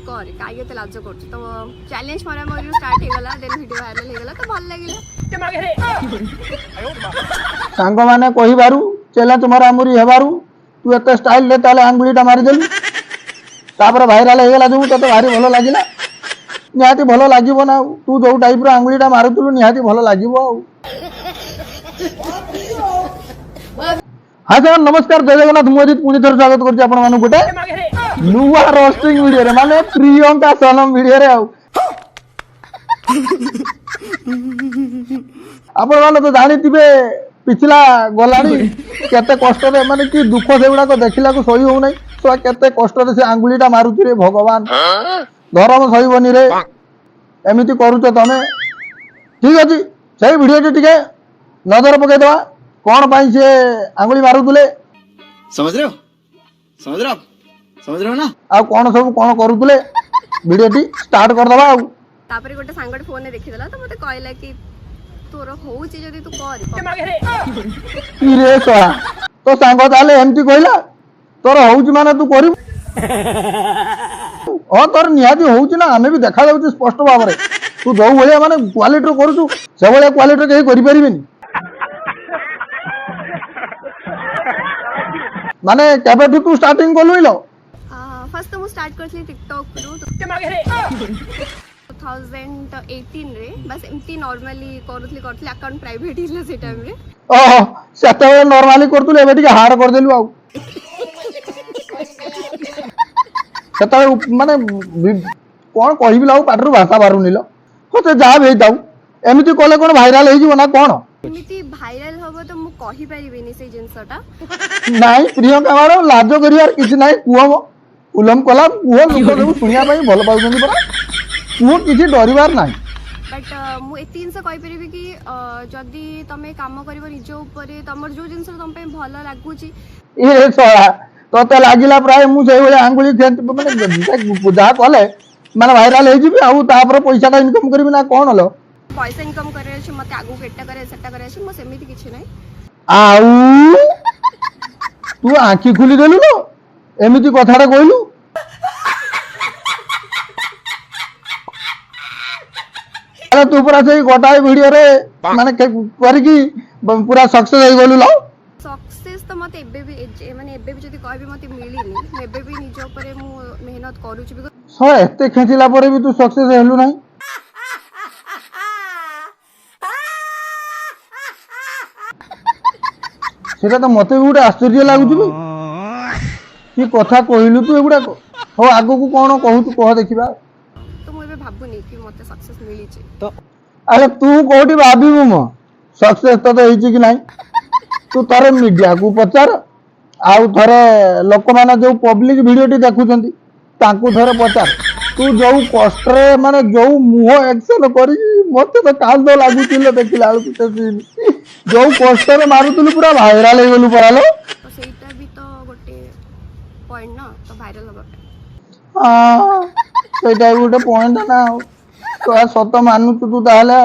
कर काई एते लाज कर तो चैलेंज मारा मोर स्टार्ट हो गला देन वीडियो वायरल हो गला तो भल लागिला सांग माने कहि बारू चैलेंज मारा हमरी हेबारू तू एते स्टाइल ले ताले आंगुलीटा मारी देलु तापर वायरल हो गला जो तते भारी भलो लागिला निहाती भलो लागिबो ना तू जो टाइप रो आंगुलीटा मारुतलु निहाती भलो लागिबो हाँ सर नमस्कार जय जगन्नाथ मुझे पुणी थर स्वागत करछि आपण मानु गोटे नुवा रोस्टिंग वीडियो रे माने प्रियंका सनम वीडियो रे आउ आपण माने तो जानि थिबे पिछला गलानी केते कष्ट रे माने कि दुख सेगुडा को देखिला को सही हो नै तो केते कष्ट रे से आंगुलीटा मारुथि रे भगवान धर्म सहीबनी रे एमिति करूछ तमे ठीक अछि सही वीडियो टिके नजर पके देवा कौन पाई से आंगुली मारुतले समझ रहे हो ना आ कौन सब कौन करूतले वीडियो टी स्टार्ट कर दबा आ तापर गोटे सांगट फोन ने देखि देला तो मते कहला कि तोर होउची जदी तू कर रे सोहा तो सांग ताले एमती कहला तोर होउची माने तू करिब ओ तोर निहाती होउची ना हमें भी देखा जाउची स्पष्ट भाव रे तू जो भलिया माने क्वालिटी रो करूछु से भलिया क्वालिटी के करि परिबिनी माने केबे तू स्टार्टिंग कोलु लो फर्स्ट तो मु स्टार्ट करथि टिकटॉक रो 2018 रे बस एमती नॉर्मली करथि अकाउंट प्राइवेट हिला से टाइम रे ओहो सेते नॉर्मली करतु एबे टिके हार्ड कर देलु आउ सेते माने कोन कहिबि लाउ पाटरु भाषा बारुनी लो होते जा भे जाऊ एमिति कोले कोन वायरल हे जीवो ना कोन एमिति वायरल होबो तो मु कहि परिबिनी से जिंसटा नाही प्रियंका मारो लाजो करियार किछ नाही कुहो उलम कला कुहो लोक सब सुनिया पई भल पाउछनी परा कुहो किछि डरिवार नाही बट मु एतिन से कहि परिबि कि जदी तमे काम करबो निजो ऊपर तमर जो जिंस तम पे भल लागुची ए सोया तोते लागिला प्राय मु सेई बेले आंगुली खेत माने जा कले माने वायरल हे जिबि आउ तापर पैसा का इनकम करबि ना कोन लो पैसा इनकम करे छै मते आगु केटा करे सेटा करे छै म सेमिति किछ नै आउ तू आंखी खुली देलु लो एमिति कथाटा कहलु अरे तू पूरा से गोटाई वीडियो रे माने करी की पूरा सक्सेस हो गलु लो सक्सेस तो मते एबे भी माने एबे भी जदी कहबी मते मिलिनी म एबे भी निजो ऊपर मु मेहनत करू छी बिकॉज़ सो एते खेचिला परे भी तू सक्सेस हेलु नाही सेटा तो मते भी गोटे आश्चर्य लागुची की कथा कहलु तू एगुडा हो आगो को कोन कहू तू कह देखिबा तो मु एबे भाबुनी कि मते सक्सेस मिली छी तो अरे तू कोठी भाबिबु म सक्सेस तो हेची कि नाही तू तारे मीडिया को पचार आउ थरे लोक माने जो पब्लिक वीडियो टी देखुचंती तांकू थरे पचार तू जो कष्ट रे माने जो मुह एक्शन करी मते तो काल दो लागु तिले देखिला तो जो कष्ट रे मारुतलु पूरा वायरल हे गेलु परालो तो सेटा भी तो गोटे पॉइंट ना तो वायरल होबा पे हां सेटा गोटे पॉइंट ना तो सत मानु तू ताहले आ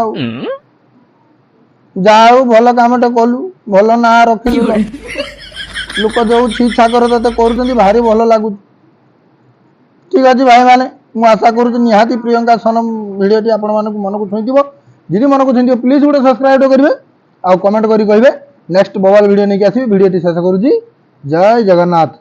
जाऊ भल कामटे कलु भल ना रखिलु लोक जो ठीक ठाकर तते करूछंती भारी भल लागु ठीक अछि भाई माने मु आशा करू निहाती प्रियंका सनम वीडियो टी आपण मानक मन को छुइतिबो जिदि मन को छुइतिबो प्लीज गुटे सब्सक्राइब करिवे आ कमेंट करी कहिबे नेक्स्ट बवाल वीडियो नै के आसी वीडियो टी शेष करू जी जय जगन्नाथ।